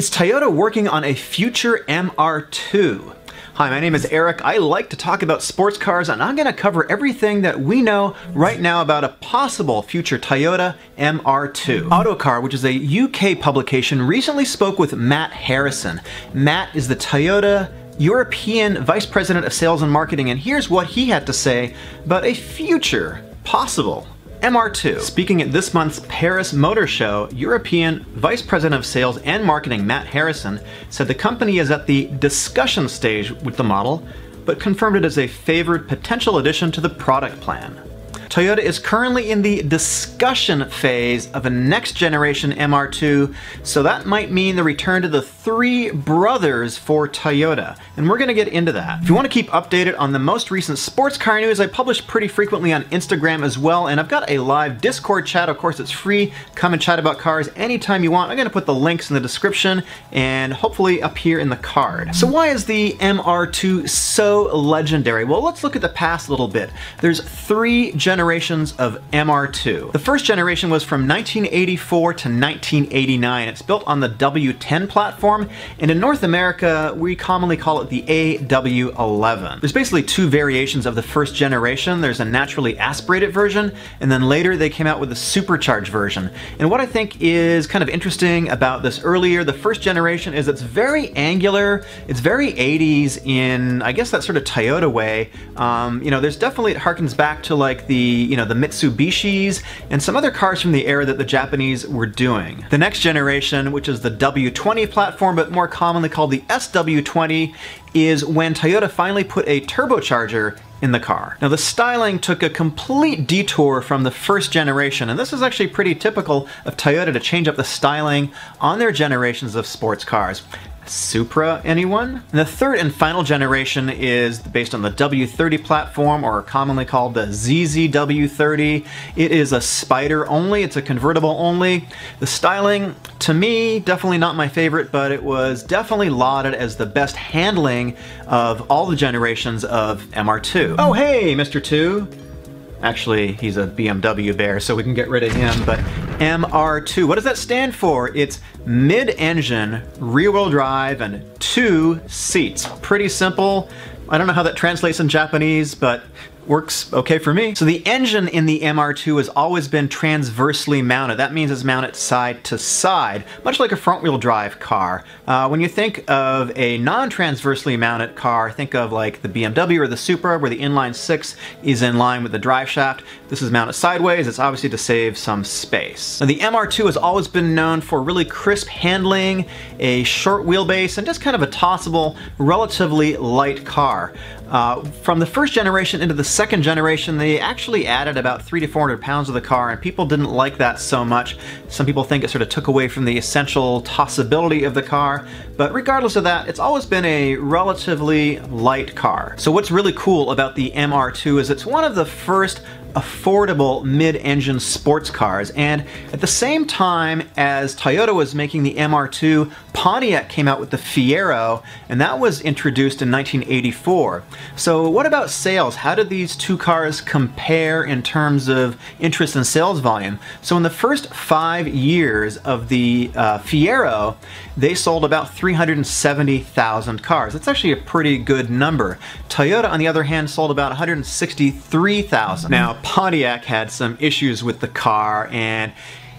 Is Toyota working on a future MR2? Hi, my name is Eric. I like to talk about sports cars, and I'm going to cover everything that we know right now about a possible future Toyota MR2. Autocar, which is a UK publication, recently spoke with Matt Harrison. Matt is the Toyota European Vice President of Sales and Marketing, and here's what he had to say about a future possible MR2. Speaking at this month's Paris Motor Show, European Vice President of Sales and Marketing Matt Harrison said the company is at the discussion stage with the model, but confirmed it as a favored potential addition to the product plan. Toyota is currently in the discussion phase of a next generation MR2, so that might mean the return to the three brothers for Toyota, and we're going to get into that. If you want to keep updated on the most recent sports car news, I publish pretty frequently on Instagram as well, and I've got a live Discord chat. Of course, it's free. Come and chat about cars anytime you want. I'm going to put the links in the description and hopefully up here in the card. So why is the MR2 so legendary? Well, let's look at the past a little bit. There's three generations of MR2. The first generation was from 1984 to 1989. It's built on the W10 platform, and in North America, we commonly call it the AW11. There's basically two variations of the first generation. There's a naturally aspirated version, and then later they came out with a supercharged version. And what I think is kind of interesting about this the first generation, is it's very angular. It's very 80s in, I guess, that sort of Toyota way. There's definitely, it harkens back to like the Mitsubishis and some other cars from the era that the Japanese were doing. The next generation, which is the W20 platform, but more commonly called the SW20, is when Toyota finally put a turbocharger in the car. Now, the styling took a complete detour from the first generation, and this is actually pretty typical of Toyota to change up the styling on their generations of sports cars. Supra, anyone? And the third and final generation is based on the W30 platform, or commonly called the ZZW30. It is a Spyder only, it's a convertible only. The styling, to me, definitely not my favorite, but it was definitely lauded as the best handling of all the generations of MR2. Oh hey, Mr. 2! Actually, he's a BMW bear, so we can get rid of him, but MR2, what does that stand for? It's mid-engine, rear-wheel drive, and 2 seats. Pretty simple. I don't know how that translates in Japanese, but works okay for me. So the engine in the MR2 has always been transversely mounted. That means it's mounted side to side, much like a front-wheel drive car. When you think of a non-transversely mounted car, think of like the BMW or the Supra, where the inline 6 is in line with the drive shaft. This is mounted sideways. It's obviously to save some space. Now, the MR2 has always been known for really crisp handling, a short wheelbase, and just kind of a tossable, relatively light car. From the first generation into the second generation, they actually added about 300 to 400 pounds of the car, and people didn't like that so much. Some people think it sort of took away from the essential tossability of the car, but regardless of that, it's always been a relatively light car. So what's really cool about the MR2 is it's one of the first affordable mid-engine sports cars, and at the same time as Toyota was making the MR2, Pontiac came out with the Fiero, and that was introduced in 1984. So what about sales? How did these two cars compare in terms of interest and sales volume? So in the first 5 years of the Fiero, they sold about 370,000 cars. That's actually a pretty good number. Toyota, on the other hand, sold about 163,000. Now, Pontiac had some issues with the car, and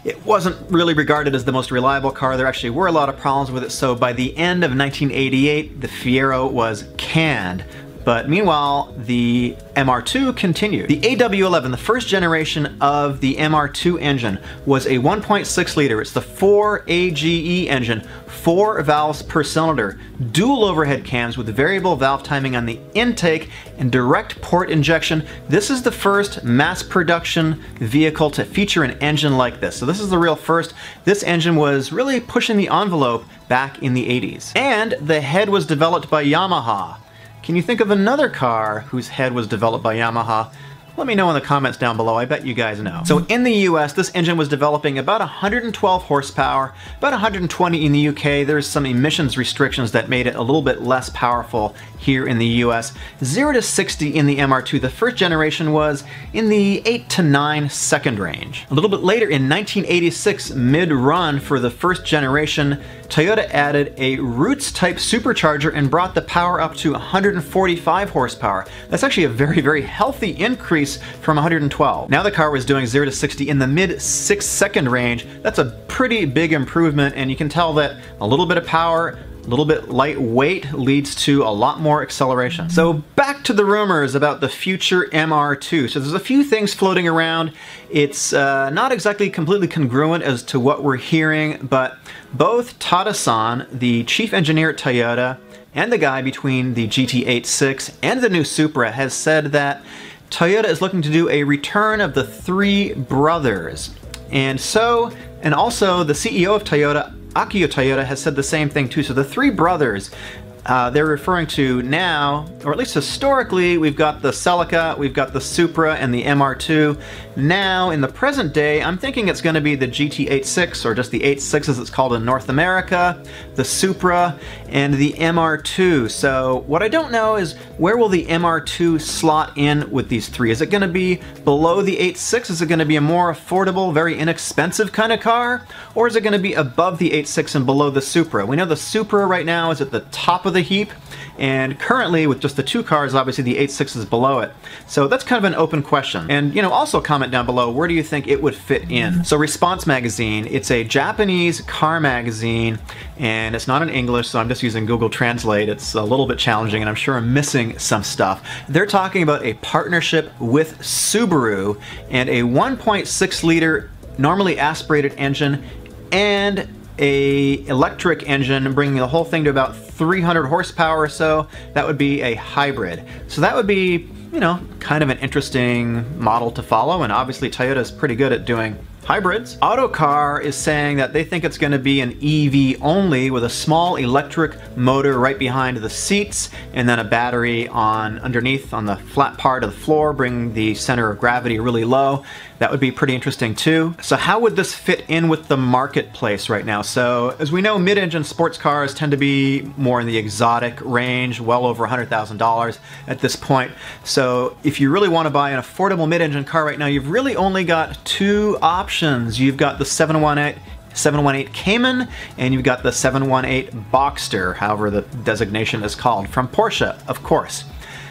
it wasn't really regarded as the most reliable car. There actually were a lot of problems with it, so by the end of 1988, the Fiero was canned. But meanwhile, the MR2 continued. The AW11, the first generation of the MR2 engine, was a 1.6 liter. It's the 4AGE engine, 4 valves per cylinder, dual overhead cams with variable valve timing on the intake, and direct port injection. This is the first mass production vehicle to feature an engine like this. So this is the real first. This engine was really pushing the envelope back in the 80s. And the head was developed by Yamaha. Can you think of another car whose head was developed by Yamaha? Let me know in the comments down below, I bet you guys know. So in the US, this engine was developing about 112 horsepower, about 120 in the UK. There's some emissions restrictions that made it a little bit less powerful here in the US. 0 to 60 in the MR2, the first generation, was in the 8 to 9 second range. A little bit later in 1986, mid-run for the first generation, Toyota added a Roots-type supercharger and brought the power up to 145 horsepower. That's actually a very, very healthy increase from 112. Now the car was doing 0 to 60 in the mid 6-second range. That's a pretty big improvement, and you can tell that a little bit of power, a little bit lightweight leads to a lot more acceleration. So back to the rumors about the future MR2. So there's a few things floating around. It's not exactly completely congruent as to what we're hearing, but both Tada-san, the chief engineer at Toyota, and the guy between the GT86 and the new Supra has said that Toyota is looking to do a return of the three brothers. And also the CEO of Toyota, Akio Toyoda, has said the same thing too. So the three brothers, they're referring to now, or at least historically, we've got the Celica, we've got the Supra, and the MR2. Now, in the present day, I'm thinking it's going to be the GT86, or just the 86 as it's called in North America, the Supra, and the MR2. So what I don't know is, where will the MR2 slot in with these three? Is it going to be below the 86? Is it going to be a more affordable, very inexpensive kind of car? Or is it going to be above the 86 and below the Supra? We know the Supra right now is at the top of the heap, and currently with just the two cars, obviously the 86 is below it. So that's kind of an open question. And also comment down below, where do you think it would fit in? So Response Magazine, it's a Japanese car magazine, and it's not in English, so I'm just using Google Translate. It's a little bit challenging, and I'm sure I'm missing some stuff. They're talking about a partnership with Subaru and a 1.6 liter normally aspirated engine and a electric engine, bringing the whole thing to about 300 horsepower or so. That would be a hybrid. So that would be, kind of an interesting model to follow, and obviously Toyota is pretty good at doing hybrids. Autocar is saying that they think it's going to be an EV only, with a small electric motor right behind the seats and then a battery underneath on the flat part of the floor, bringing the center of gravity really low. That would be pretty interesting too. So how would this fit in with the marketplace right now? So as we know, mid-engine sports cars tend to be more in the exotic range, well over $100,000 at this point. So if you really want to buy an affordable mid-engine car right now, you've really only got two options. You've got the 718 Cayman, and you've got the 718 Boxster, however the designation is called, from Porsche, of course.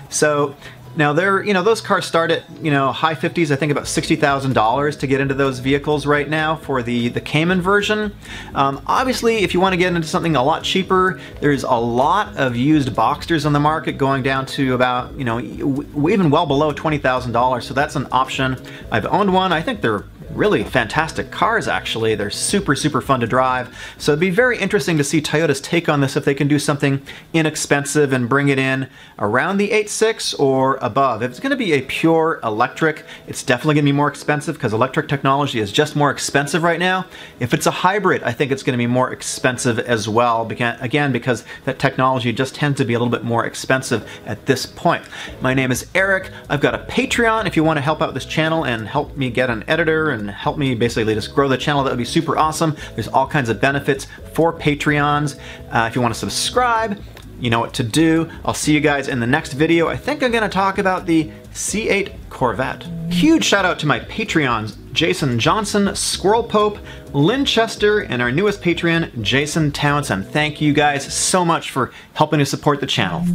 So now those cars start at, high 50s, I think about $60,000 to get into those vehicles right now for the Cayman version. Obviously, if you want to get into something a lot cheaper, there's a lot of used Boxsters on the market going down to about, even well below $20,000. So that's an option. I've owned one. I think they're really fantastic cars, actually. They're super, super fun to drive. So it'd be very interesting to see Toyota's take on this, if they can do something inexpensive and bring it in around the 86 or above. If it's going to be a pure electric, it's definitely going to be more expensive, because electric technology is just more expensive right now. If it's a hybrid, I think it's going to be more expensive as well, again, because that technology just tends to be a little bit more expensive at this point. My name is Eric. I've got a Patreon. If you want to help out this channel and help me get an editor and help me basically just grow the channel, that would be super awesome. There's all kinds of benefits for Patreons. If you want to subscribe, you know what to do. I'll see you guys in the next video. I think I'm going to talk about the C8 Corvette. Huge shout out to my Patreons, Jason Johnson, Squirrel Pope, Lynn Chester, and our newest Patreon, Jason Townsend. Thank you guys so much for helping to support the channel.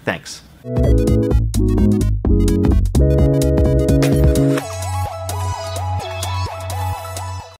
Thanks.